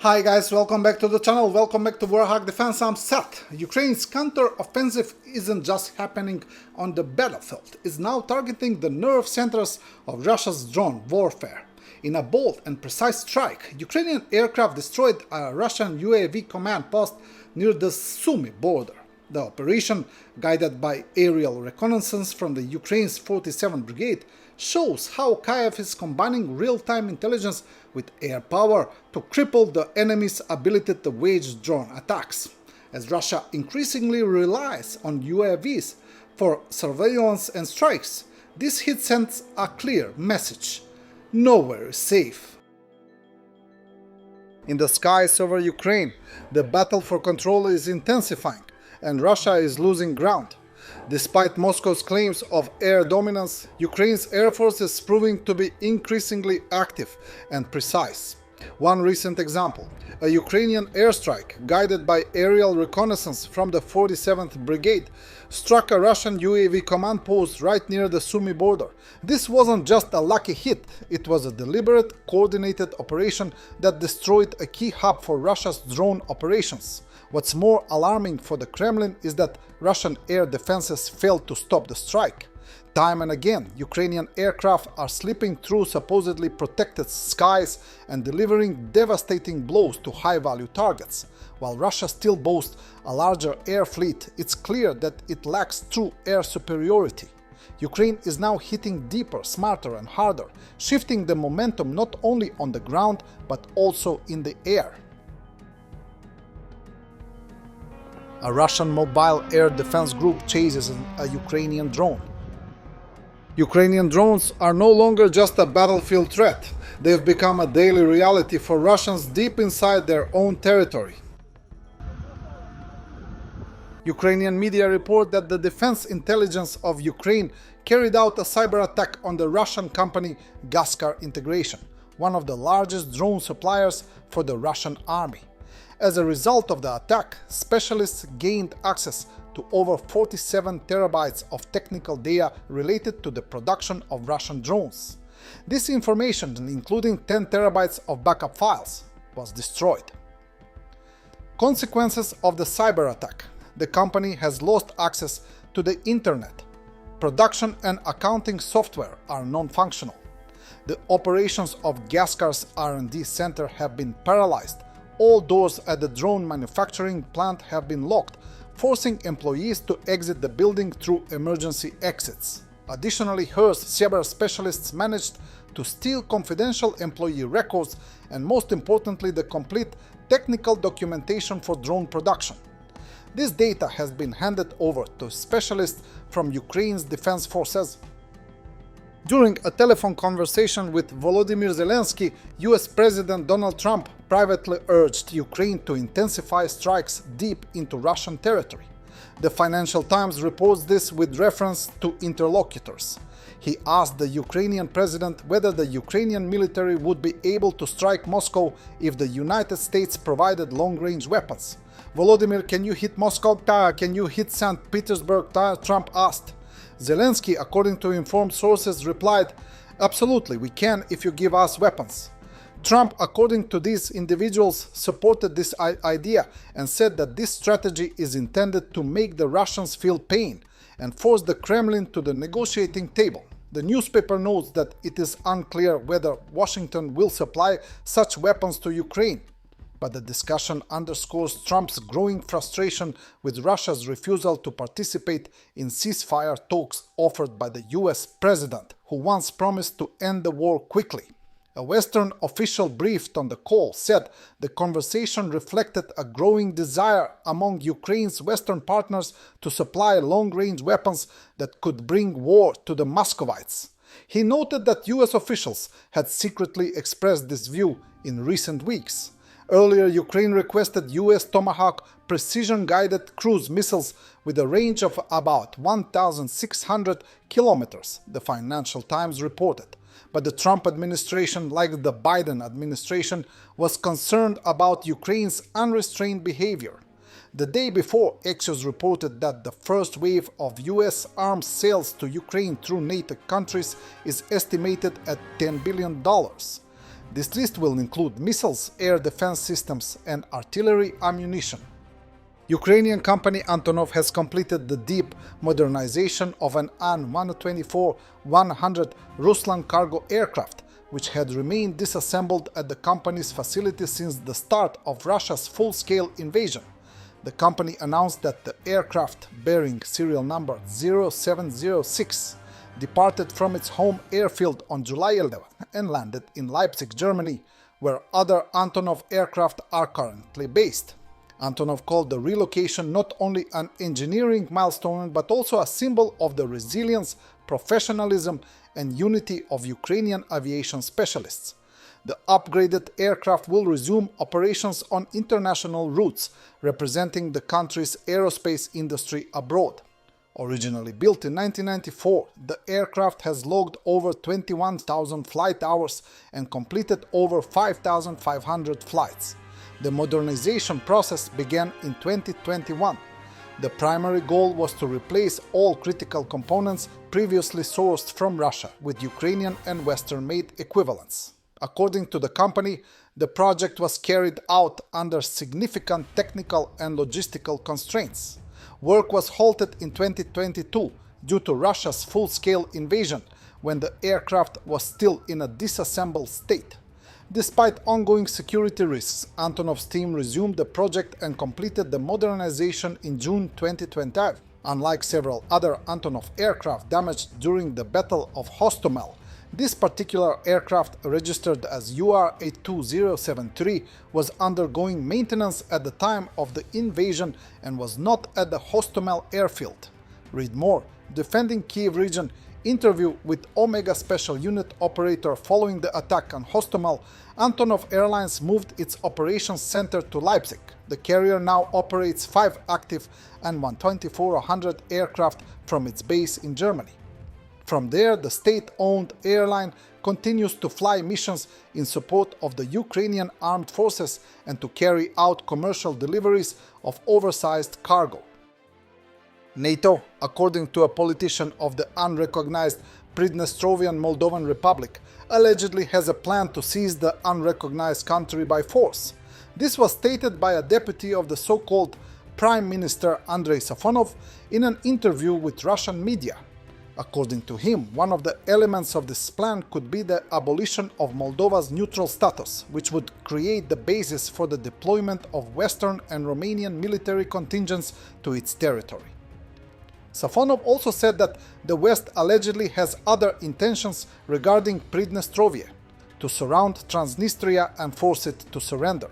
Hi guys, welcome back to the channel, welcome back to Warthog Defense, I'm Seth. Ukraine's counter-offensive isn't just happening on the battlefield, it's now targeting the nerve centers of Russia's drone warfare. In a bold and precise strike, Ukrainian aircraft destroyed a Russian UAV command post near the Sumy border. The operation, guided by aerial reconnaissance from the Ukraine's 47th Brigade, shows how Kyiv is combining real-time intelligence with air power to cripple the enemy's ability to wage drone attacks. As Russia increasingly relies on UAVs for surveillance and strikes, this hit sends a clear message: nowhere is safe. In the skies over Ukraine, the battle for control is intensifying, and Russia is losing ground. Despite Moscow's claims of air dominance, Ukraine's air force is proving to be increasingly active and precise. One recent example: a Ukrainian airstrike, guided by aerial reconnaissance from the 47th Brigade, struck a Russian UAV command post right near the Sumy border. This wasn't just a lucky hit, it was a deliberate, coordinated operation that destroyed a key hub for Russia's drone operations. What's more alarming for the Kremlin is that Russian air defenses failed to stop the strike. Time and again, Ukrainian aircraft are slipping through supposedly protected skies and delivering devastating blows to high-value targets. While Russia still boasts a larger air fleet, it's clear that it lacks true air superiority. Ukraine is now hitting deeper, smarter and harder, shifting the momentum not only on the ground but also in the air. A Russian mobile air defense group chases a Ukrainian drone. Ukrainian drones are no longer just a battlefield threat. They've become a daily reality for Russians deep inside their own territory. Ukrainian media report that the defense intelligence of Ukraine carried out a cyber attack on the Russian company Gaskar Integration, one of the largest drone suppliers for the Russian army. As a result of the attack, specialists gained access to over 47 terabytes of technical data related to the production of Russian drones. This information, including 10 terabytes of backup files, was destroyed. Consequences of the cyber attack: the company has lost access to the internet. Production and accounting software are non-functional. The operations of Gaskar's R&D center have been paralyzed. All doors at the drone manufacturing plant have been locked, forcing employees to exit the building through emergency exits. Additionally, Hearst cyber specialists managed to steal confidential employee records and, most importantly, the complete technical documentation for drone production. This data has been handed over to specialists from Ukraine's defense forces. During a telephone conversation with Volodymyr Zelensky, US President Donald Trump privately urged Ukraine to intensify strikes deep into Russian territory. The Financial Times reports this with reference to interlocutors. He asked the Ukrainian president whether the Ukrainian military would be able to strike Moscow if the United States provided long-range weapons. "Volodymyr, can you hit Moscow? Can you hit St. Petersburg?" Trump asked. Zelensky, according to informed sources, replied, "Absolutely, we can if you give us weapons." Trump, according to these individuals, supported this idea and said that this strategy is intended to make the Russians feel pain and force the Kremlin to the negotiating table. The newspaper notes that it is unclear whether Washington will supply such weapons to Ukraine. But the discussion underscores Trump's growing frustration with Russia's refusal to participate in ceasefire talks offered by the US president, who once promised to end the war quickly. A Western official briefed on the call said the conversation reflected a growing desire among Ukraine's Western partners to supply long-range weapons that could bring war to the Muscovites. He noted that US officials had secretly expressed this view in recent weeks. Earlier, Ukraine requested US Tomahawk precision-guided cruise missiles with a range of about 1,600 kilometers, the Financial Times reported. But the Trump administration, like the Biden administration, was concerned about Ukraine's unrestrained behavior. The day before, Axios reported that the first wave of US arms sales to Ukraine through NATO countries is estimated at $10 billion. This list will include missiles, air defense systems, and artillery ammunition. Ukrainian company Antonov has completed the deep modernization of an An-124-100 Ruslan cargo aircraft, which had remained disassembled at the company's facility since the start of Russia's full-scale invasion. The company announced that the aircraft, bearing serial number 0706, departed from its home airfield on July 11 and landed in Leipzig, Germany, where other Antonov aircraft are currently based. Antonov called the relocation not only an engineering milestone but also a symbol of the resilience, professionalism, and unity of Ukrainian aviation specialists. The upgraded aircraft will resume operations on international routes, representing the country's aerospace industry abroad. Originally built in 1994, the aircraft has logged over 21,000 flight hours and completed over 5,500 flights. The modernization process began in 2021. The primary goal was to replace all critical components previously sourced from Russia with Ukrainian and Western-made equivalents. According to the company, the project was carried out under significant technical and logistical constraints. Work was halted in 2022 due to Russia's full-scale invasion, when the aircraft was still in a disassembled state. Despite ongoing security risks, Antonov's team resumed the project and completed the modernization in June 2025. Unlike several other Antonov aircraft damaged during the Battle of Hostomel, this particular aircraft, registered as UR-82073, was undergoing maintenance at the time of the invasion and was not at the Hostomel airfield. Read more. Defending Kiev region. Interview with Omega Special Unit operator following the attack on Hostomel. Antonov Airlines moved its operations center to Leipzig. The carrier now operates 5 active An-124-100 aircraft from its base in Germany. From there, the state-owned airline continues to fly missions in support of the Ukrainian armed forces and to carry out commercial deliveries of oversized cargo. NATO, according to a politician of the unrecognized Pridnestrovian Moldovan Republic, allegedly has a plan to seize the unrecognized country by force. This was stated by a deputy of the so-called Prime Minister Andrei Safonov in an interview with Russian media. According to him, one of the elements of this plan could be the abolition of Moldova's neutral status, which would create the basis for the deployment of Western and Romanian military contingents to its territory. Safonov also said that the West allegedly has other intentions regarding Pridnestrovie, to surround Transnistria and force it to surrender.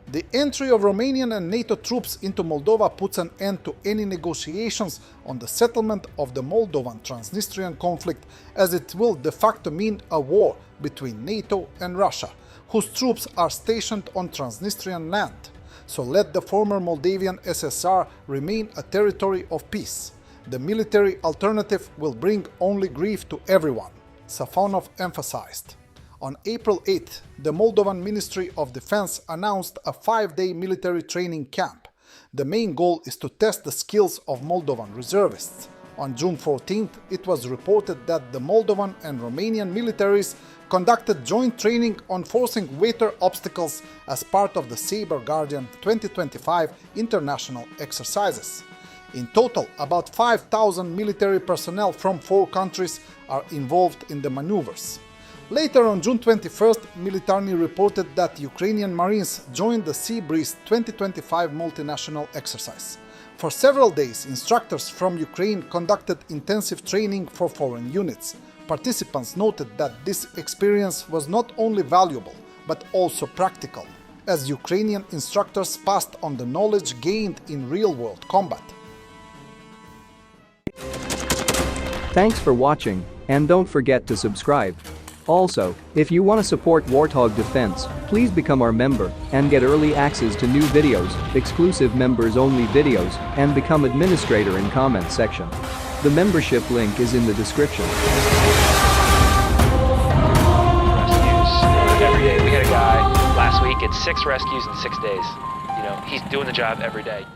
The entry of Romanian and NATO troops into Moldova puts an end to any negotiations on the settlement of the Moldovan Transnistrian conflict, as it will de facto mean a war between NATO and Russia, whose troops are stationed on Transnistrian land. So let the former Moldavian SSR remain a territory of peace. The military alternative will bring only grief to everyone, Safonov emphasized. On April 8, the Moldovan Ministry of Defense announced a 5-day military training camp. The main goal is to test the skills of Moldovan reservists. On June 14th, it was reported that the Moldovan and Romanian militaries conducted joint training on forcing water obstacles as part of the Saber Guardian 2025 international exercises. In total, about 5,000 military personnel from 4 countries are involved in the maneuvers. Later on June 21st, Militarny reported that Ukrainian Marines joined the Sea Breeze 2025 multinational exercise. For several days, instructors from Ukraine conducted intensive training for foreign units. Participants noted that this experience was not only valuable, but also practical, as Ukrainian instructors passed on the knowledge gained in real-world combat. Thanks for watching, and don't forget to subscribe. Also, if you want to support Warthog Defense, please become our member and get early access to new videos, exclusive members-only videos, and become administrator in comment section. The membership link is in the description. Rescues every day. We had a guy last week at 6 rescues in 6 days. You know, he's doing the job every day.